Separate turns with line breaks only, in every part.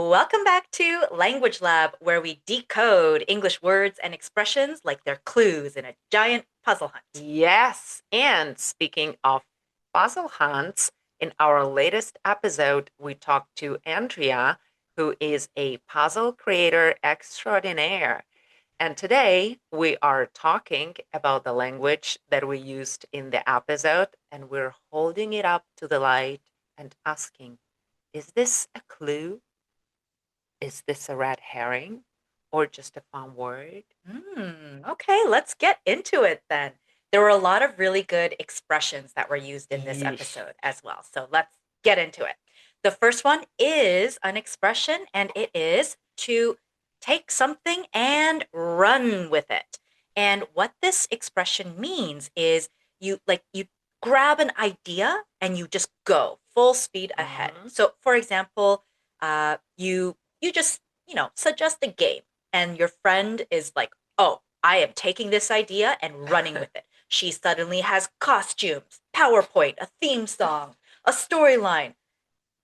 Welcome back to Language Lab, where we decode English words and expressions like they're clues in a giant puzzle hunt.
Yes, and speaking of puzzle hunts, in our latest episode, we talked to Andria, who is a puzzle creator extraordinaire. And today we are talking about the language that we used in the episode, and we're holding it up to the light and asking, is this a clue? Is this a red herring? Or just a fun word?
Okay, let's get into it then. There were a lot of really good expressions that were used in this
Yeesh.
episode as well. So let's get into it. The first one is an expression, and it is to take something and run with it. And what this expression means is you grab an idea and you just go full speed ahead.
Mhm.
So for example, you just, suggest a game and your friend is like, "Oh, I am taking this idea and running with it." She suddenly has costumes, PowerPoint, a theme song, a storyline.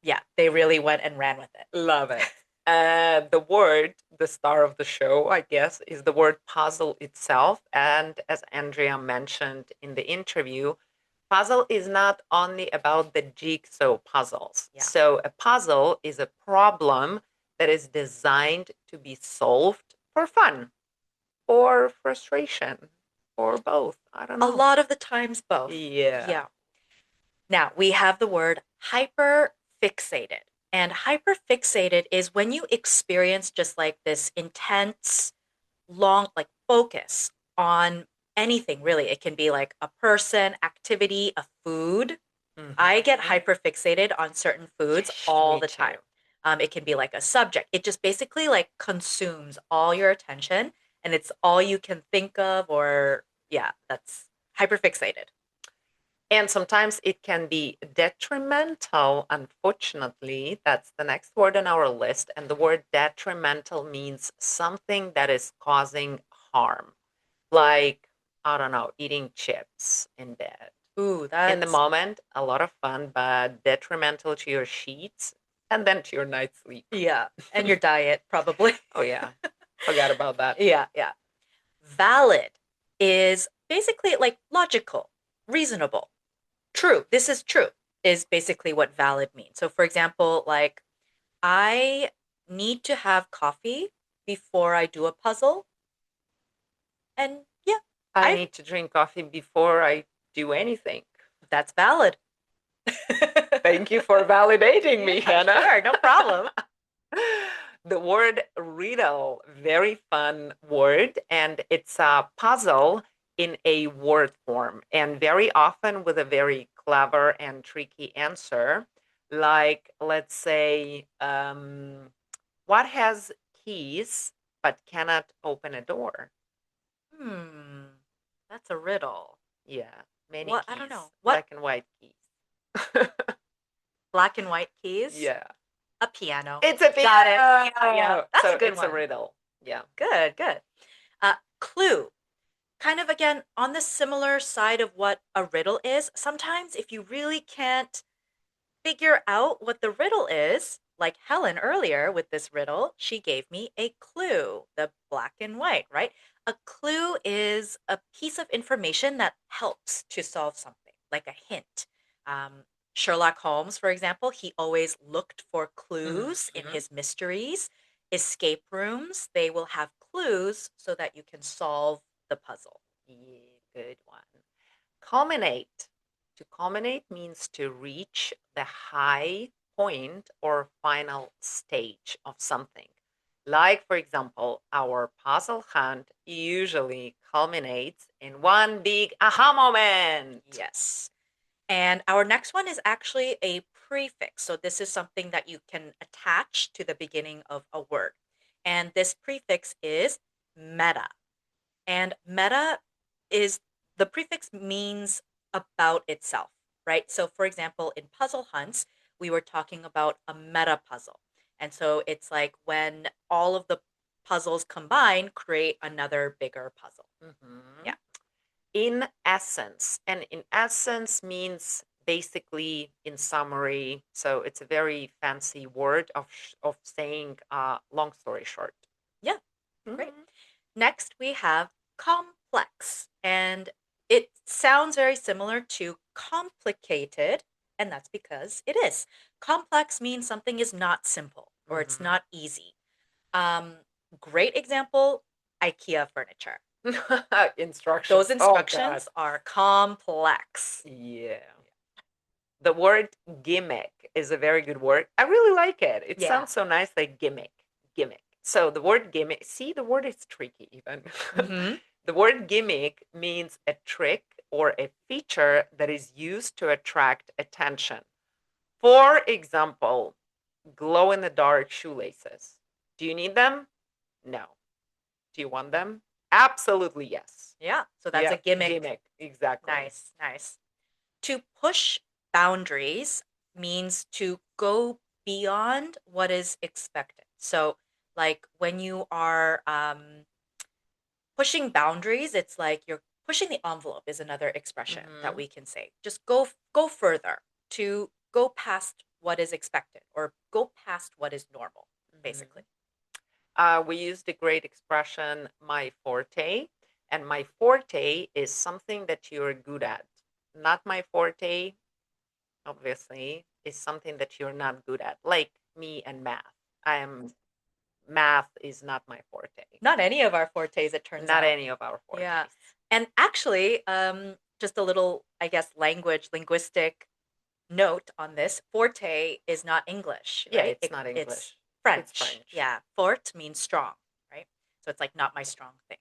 Yeah, they really went and ran with it.
Love it. The word, the star of the show, I guess, is the word puzzle itself. And as Andrea mentioned in the interview, puzzle is not only about the jigsaw puzzles.
Yeah.
So a puzzle is a problem that is designed to be solved for fun or frustration or both. I don't
A
know.
lot of the times both.
Yeah.
Yeah. Now, we have the word hyperfixated. And hyperfixated is when you experience just like this intense, long, like focus on anything really. It can be like a person, activity, a food. I get
Mhm.
hyperfixated on certain foods all
Me
the
too.
time. It can be like a subject. It just basically like consumes all your attention and it's all you can think of, or yeah, that's hyperfixated.
And sometimes it can be detrimental, unfortunately. That's the next word on our list. And the word detrimental means something that is causing harm. Like, I don't know, eating chips in bed.
Ooh,
In the
that's
moment, a lot of fun, but detrimental to your sheets and then to your night's sleep.
yeah, and your diet probably.
Oh, yeah. Forgot about that.
Yeah, yeah. Valid is basically like logical, reasonable, true. This is true is basically what valid means. So for example, like I need to have coffee before I do a puzzle. And yeah,
I
I
need to drink coffee before I do anything.
that's valid.
Thank you for validating me,
Yeah,
Hannah.
sure, no problem.
The word riddle, very fun word, and it's a puzzle in a word form, and very often with a very clever and tricky answer. Like, let's say, what has keys but cannot open a door?
Hmm, that's a riddle.
Yeah, many
What? I don't
keys,
know. What?
black and white keys.
Black and white keys?
Yeah.
A piano.
It's a
Got it.
piano.
Yeah, yeah. That's a
So
good
it's a
one.
riddle. Yeah.
Good, good. Clue. Kind of again on the similar side of what a riddle is. Sometimes if you really can't figure out what the riddle is, like Helen earlier with this riddle, she gave me a clue, the black and white, right? A clue is a piece of information that helps to solve something, like a hint. Um, Sherlock Holmes, for example, he always looked for clues in
Mhm.
his mysteries. Escape rooms, they will have clues so that you can solve the puzzle.
Yeah, good one. Culminate. To culminate means to reach the high point or final stage of something. Like, for example, our puzzle hunt usually culminates in one big aha moment.
Yes. And our next one is actually a prefix. So this is something that you can attach to the beginning of a word. And this prefix is meta. And meta is the prefix means about itself, right? So for example, in puzzle hunts, we were talking about a meta puzzle. And so it's like when all of the puzzles combine create another bigger puzzle. Yeah.
Mhm. In essence, and in essence means basically, in summary, so it's a very fancy word of saying long story short.
Yeah, great.
Mhm.
Next, we have complex, and it sounds very similar to complicated, and that's because it is. Complex means something is not simple or it's
Mhm.
not easy. Um, Great example, IKEA furniture. Those
Instructions. Oh God.
instructions are complex.
Yeah. The word gimmick is a very good word. I really like it. It
Yeah.
sounds so nice, like gimmick. Gimmick. So the word gimmick, see, the word is tricky even.
Hmm.
The word gimmick means a trick or a feature that is used to attract attention. For example, glow in the dark shoelaces. Do you need them? No. Do you want them? Absolutely yes.
Yeah. So that's a
Yeah,
gimmick.
gimmick. Exactly.
Nice, nice. To push boundaries means to go beyond what is expected. So, like when you are pushing boundaries, it's like you're pushing the envelope is another expression that
Hmm.
we can say. Just go further, to go past what is expected or go past what is normal,
Hmm.
basically.
We used a great expression, my forte. And my forte is something that you're good at. Not my forte, obviously, is something that you're not good at, like me and math. I am Math is not my forte.
Not any of our fortes, it turns
Not
out.
any of our
Yeah.
fortes.
And actually, just a little, I guess, linguistic note on this. Forte is not English,
Yeah,
right?
it's not
It's
English. It's
French.
French.
Yeah. Fort means strong, right? So it's like not my strong thing.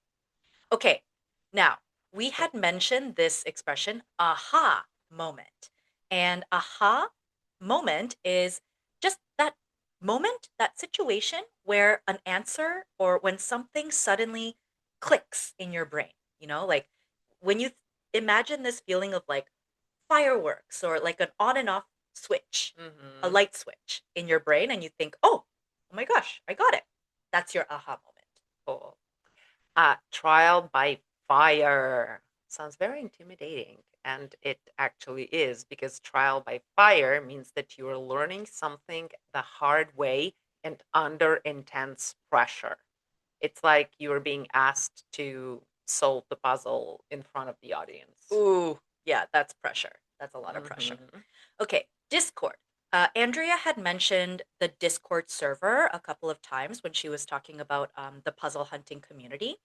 Okay. Now, we had mentioned this expression, aha moment. And aha moment is just that moment, that situation where an answer or when something suddenly clicks in your brain, like when you imagine this feeling of like fireworks or like an on and off switch, a
Hmm.
light switch in your brain, and you think, oh my gosh, I got it. That's your aha moment.
Cool. Trial by fire. Sounds very intimidating. And it actually is because trial by fire means that you are learning something the hard way and under intense pressure. It's like you are being asked to solve the puzzle in front of the audience.
Ooh, yeah, that's pressure. That's a lot of pressure.
Hmm.
Okay, Discord. Andrea had mentioned the Discord server a couple of times when she was talking about the puzzle hunting community.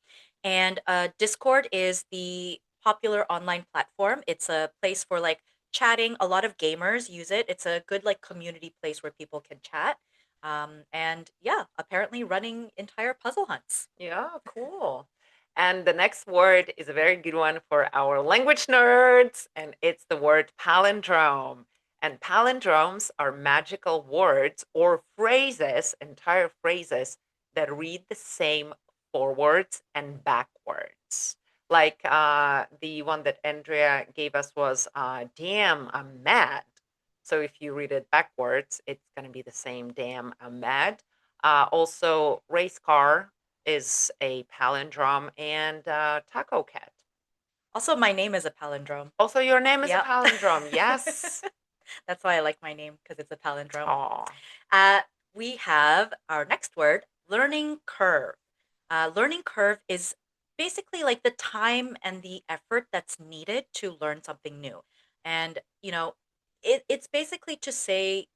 And Discord is the popular online platform. It's a place for like chatting. A lot of gamers use it. It's a good like community place where people can chat. And yeah, apparently running entire puzzle hunts.
Yeah, cool. And the next word is a very good one for our language nerds, and it's the word palindrome. And palindromes are magical words or phrases, entire phrases that read the same forwards and backwards. Like the one that Andrea gave us was, damn, I'm mad. So if you read it backwards, it's going to be the same, damn, I'm mad. Also, race car is a palindrome, and taco cat.
Also, my name is a palindrome.
Also, your name is a
Yep.
palindrome. Yes.
That's why I like my name because it's a palindrome.
Aw.
Uh, we have our next word, learning curve. Learning curve is basically like the time and the effort that's needed to learn something new. And, it's basically to say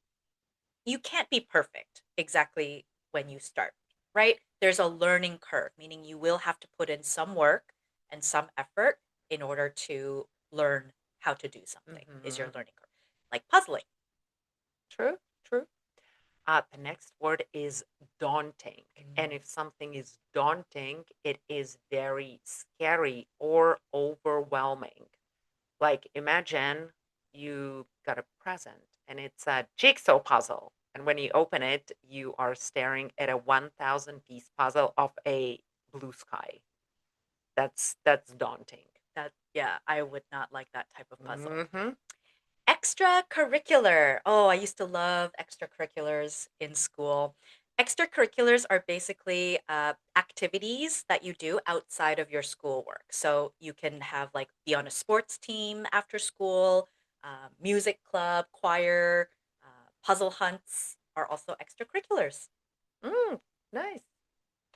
you can't be perfect exactly when you start, right? There's a learning curve, meaning you will have to put in some work and some effort in order to learn how to do something, is your
Hmm.
learning curve. Like puzzling.
True, true. The next word is daunting. And
Mm.
if something is daunting, it is very scary or overwhelming. Like, imagine you got a present and it's a jigsaw puzzle. And when you open it, you are staring at a 1,000 piece puzzle of a blue sky. That's daunting.
That, yeah, I would not like that type of puzzle.
Hmm.
Extracurricular. Oh, I used to love extracurriculars in school. Extracurriculars are basically activities that you do outside of your schoolwork. So you can have like be on a sports team after school, Music club, choir, puzzle hunts are also extracurriculars.
Mm, nice.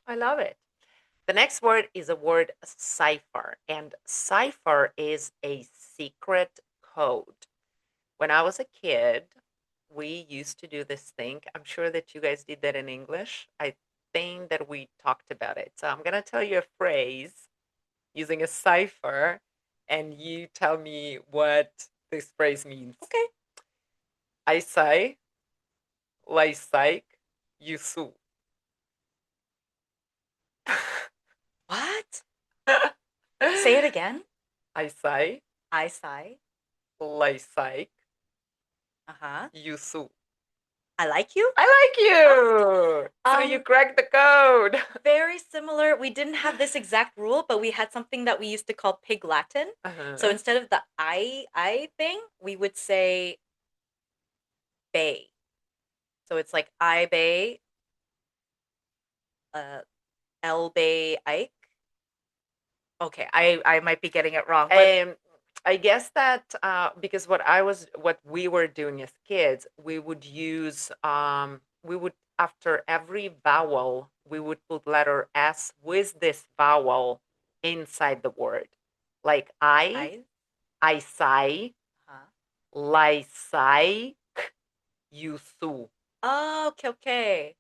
I love it. The next word is a word cipher, and cipher is a secret code. When I was a kid, we used to do this thing. I'm sure that you guys did that in English. I think that we talked about it. So I'm going to tell you a phrase using a cipher, and you tell me what this phrase means.
Okay.
I say, like, you sue.
What? Say it again.
I say,
I sigh.
like,
Uh-huh.
you sue.
I like you.
I like you. So you
Um,
cracked the code.
Very similar. We didn't have this exact rule, but we had something that we used to call Pig Latin. So
Uh-huh.
instead of the I thing, we would say bay. So it's like I bay, uh, El bay Ike. Okay, I might be getting it wrong, but
Um, I guess that because what we were doing as kids, we would use we would after every vowel we would put letter S with this vowel inside the word, like
I.
I say,
Huh?
like, you su.
Oh, okay, okay.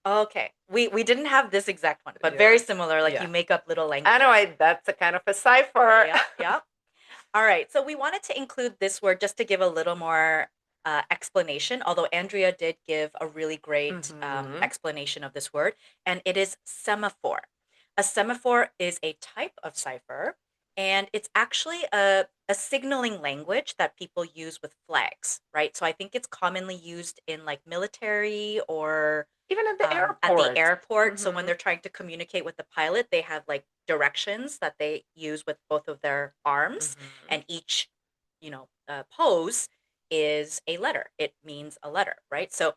Okay. We didn't have this exact one, but
Yeah,
very similar. Like
yeah.
you make up little languages.
Anyway, that's a kind of a cipher.
Yep, yep. All right. So we wanted to include this word just to give a little more explanation, although Andrea did give a really great
Mm-hmm.
explanation of this word, and it is semaphore. A semaphore is a type of cipher, and it's actually a signaling language that people use with flags, right? So I think it's commonly used in like military or
Even at the
at the
airport.
airport. So when
Mm-hmm.
they're trying to communicate with the pilot, they have like directions that they use with both of their arms,
Mm-hmm.
and each, pose is a letter. It means a letter, right? So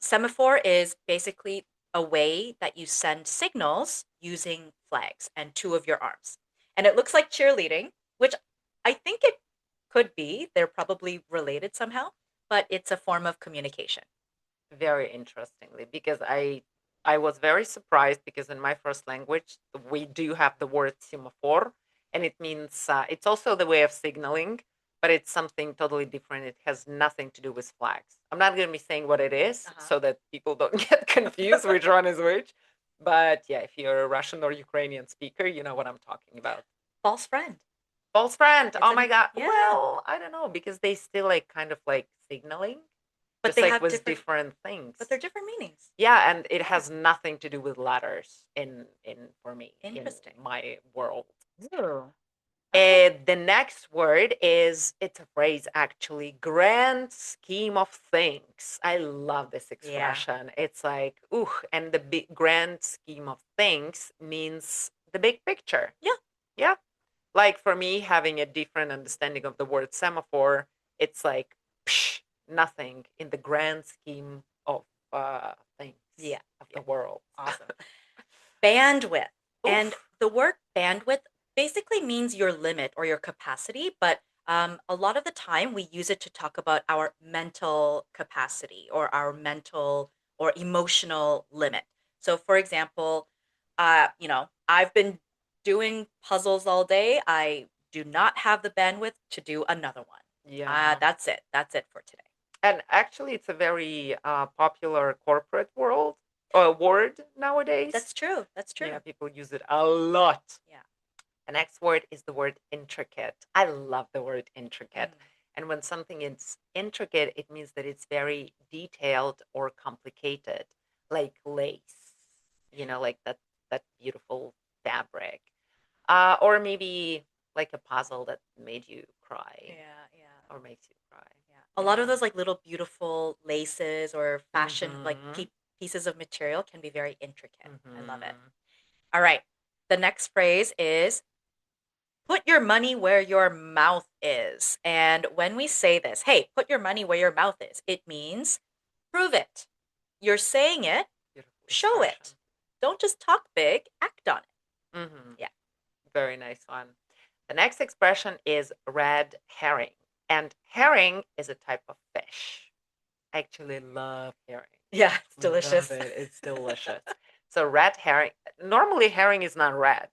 semaphore is basically a way that you send signals using flags and two of your arms. And it looks like cheerleading, which I think it could be. They're probably related somehow, but it's a form of communication.
Very interestingly, because I was very surprised because in my first language we do have the word semaphore, and it means it's also the way of signaling, but it's something totally different. It has nothing to do with flags. I'm not going to be saying what it is
Uh-huh.
so that people don't get confused which one is which. But yeah, if you're a Russian or Ukrainian speaker, you know what I'm talking about.
False friend.
False friend.
It's
Oh my
an
god.
Yeah,
Well, I don't know because they still like kind of like signaling,
but
just
they
like
have
with
different
different things.
but they're different meanings.
Yeah, and it
Yeah.
has nothing to do with letters in for me in
Interesting.
my world.
Ooh. Okay.
The next word is it's a phrase actually, grand scheme of things. I love this
Yeah.
expression. It's like, ooh, and the big grand scheme of things means the big picture.
Yeah.
Yeah. Like for me, having a different understanding of the word semaphore, it's like psh, nothing in the grand scheme of things
Yeah.
of
Yeah.
the world.
Awesome. Bandwidth. And
Oof.
the word bandwidth basically means your limit or your capacity, but a lot of the time we use it to talk about our mental capacity or our mental or emotional limit. So, for example, I've been doing puzzles all day. I do not have the bandwidth to do another one.
Yeah.
That's it. That's it for today.
And actually, it's a very popular corporate world word nowadays.
That's true. That's
Yeah,
true.
people use it a lot.
Yeah.
The next word is the word intricate. I love the word intricate.
Mm.
And when something is intricate, it means that it's very detailed or complicated, like lace, like that beautiful fabric. Or maybe like a puzzle that made you cry
Yeah. Yeah.
or makes you cry.
Yeah. A lot of
Yeah.
those like little beautiful laces or fashion like
Mm-hmm.
pieces of material can be very intricate. I love it.
Mm-hmm.
All right. The next phrase is put your money where your mouth is. And when we say this, hey, put your money where your mouth is, it means prove it. You're saying it,
Beautiful
show
expression.
it. Don't just talk big, act on it.
Mm-hmm.
Yeah.
Very nice one. The next expression is red herring. And herring is a type of fish. I actually love herring.
Yeah, it's
Love
delicious.
it. It's delicious. So red herring, normally herring is not red.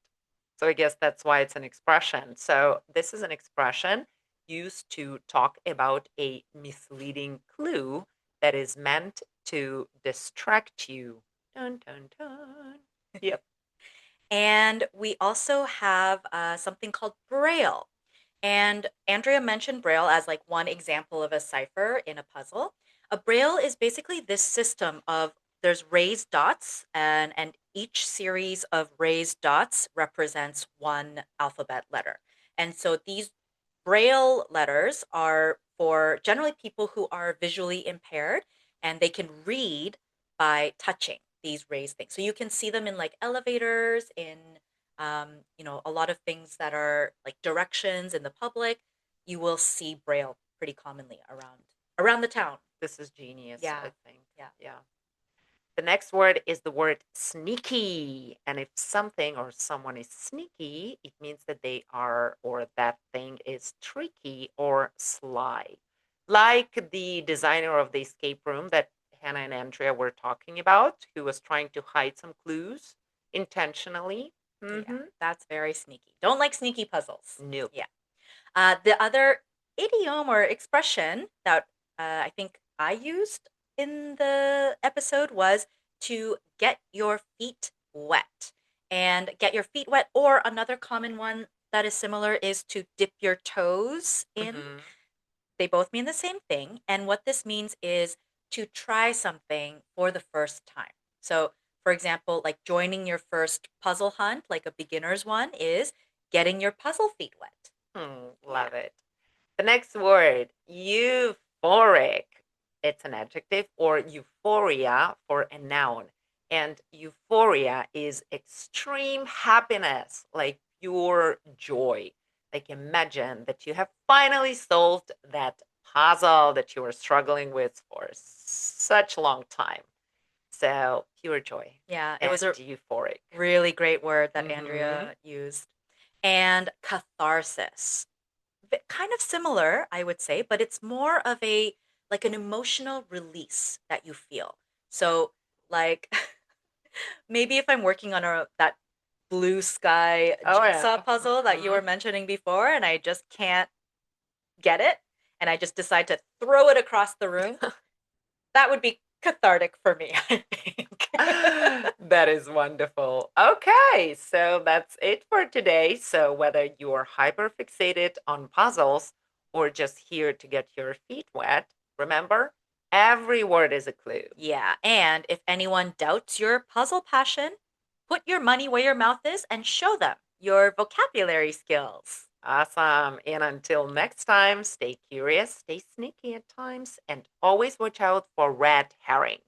So I guess that's why it's an expression. So this is an expression used to talk about a misleading clue that is meant to distract you. Dun, dun, dun. Yep.
And we also have something called Braille. And Andrea mentioned Braille as like one example of a cipher in a puzzle. A Braille is basically this system of there's raised dots, and each series of raised dots represents one alphabet letter. And so these Braille letters are for generally people who are visually impaired and they can read by touching these raised things. So you can see them in like elevators, in a lot of things that are like directions in the public. You will see Braille pretty commonly around the town.
This is genius,
Yeah,
I think.
yeah.
Yeah. The next word is the word sneaky. And if something or someone is sneaky, it means that they are or that thing is tricky or sly. Like the designer of the escape room that Hannah and Andrea were talking about, who was trying to hide some clues intentionally.
Yeah,
Mm-hmm.
that's very sneaky. Don't like sneaky puzzles.
Nope.
Yeah. The other idiom or expression that I think I used in the episode was to get your feet wet. And get your feet wet, or another common one that is similar is to dip your toes in.
Mm-hmm.
They both mean the same thing. And what this means is to try something for the first time. So, for example, like joining your first puzzle hunt, like a beginner's one, is getting your puzzle feet wet. Yeah.
Love it. The next word, euphoric. It's an adjective, or euphoria for a noun. And euphoria is extreme happiness, like pure joy. Like imagine that you have finally solved that puzzle that you were struggling with for such a long time. So pure joy
Yeah, it
and
was a
euphoric.
really great word that
Mm-hmm.
Andrea used. And catharsis. Kind of similar, I would say, but it's more of a like an emotional release that you feel. So, like maybe if I'm working on a that blue sky
Oh yeah.
jigsaw puzzle that you
Mm-hmm.
were mentioning before and I just can't get it and I just decide to throw it across the room, that would be cathartic for me, I think.
That is wonderful. Okay, so that's it for today. So, whether you're hyper fixated on puzzles or just here to get your feet wet, remember every word is a clue.
Yeah, and if anyone doubts your puzzle passion, put your money where your mouth is and show them your vocabulary skills.
Awesome. And until next time, stay curious, stay sneaky at times, and always watch out for red herring.